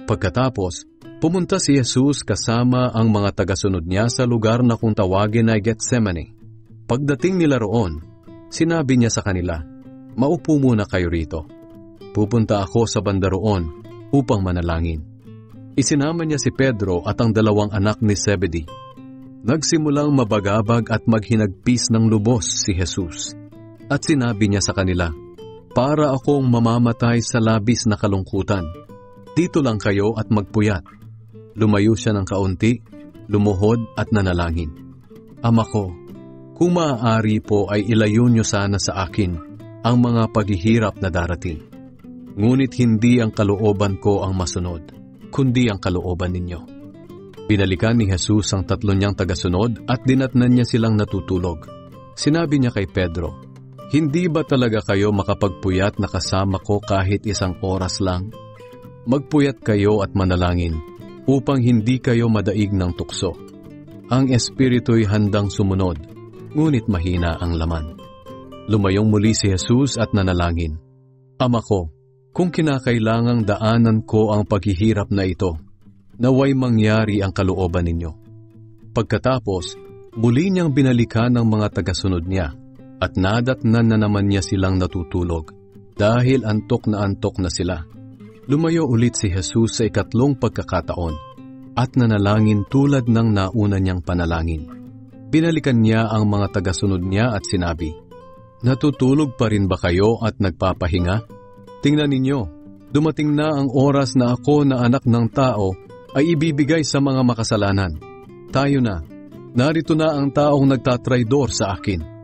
Pagkatapos, pumunta si Jesus kasama ang mga tagasunod niya sa lugar na kung tawagin ay Getsemani. Pagdating nila roon, sinabi niya sa kanila, "Maupo muna kayo rito. Pupunta ako sa banda roon upang manalangin." Isinama niya si Pedro at ang dalawang anak ni Zebedee. Nagsimulang mabagabag at maghinagpis ng lubos si Jesus. At sinabi niya sa kanila, "Para akong mamamatay sa labis na kalungkutan. Dito lang kayo at magpuyat." Lumayo siya ng kaunti, lumuhod at nanalangin. "Ama ko, kung maaari po ay ilayo niyo sana sa akin ang mga paghihirap na darating. Ngunit hindi ang kalooban ko ang masunod, kundi ang kalooban ninyo." Binalikan ni Jesus ang tatlo niyang tagasunod at dinatnan niya silang natutulog. Sinabi niya kay Pedro, "Hindi ba talaga kayo makapagpuyat na kasama ko kahit isang oras lang? Magpuyat kayo at manalangin, upang hindi kayo madaig ng tukso. Ang espiritu'y handang sumunod, ngunit mahina ang laman." Lumayong muli si Jesus at nanalangin, "Ama ko, kung kinakailangang daanan ko ang paghihirap na ito, naway mangyari ang kalooban ninyo." Pagkatapos, muli niyang binalikan ang mga tagasunod niya at nadatnan na naman niya silang natutulog dahil antok na sila. Lumayo ulit si Jesus sa ikatlong pagkakataon at nanalangin tulad ng nauna niyang panalangin. Binalikan niya ang mga tagasunod niya at sinabi, "Natutulog pa rin ba kayo at nagpapahinga? Tingnan ninyo, dumating na ang oras na ako na anak ng tao ay ibibigay sa mga makasalanan. Tayo na, narito na ang taong nagtatraidor sa akin.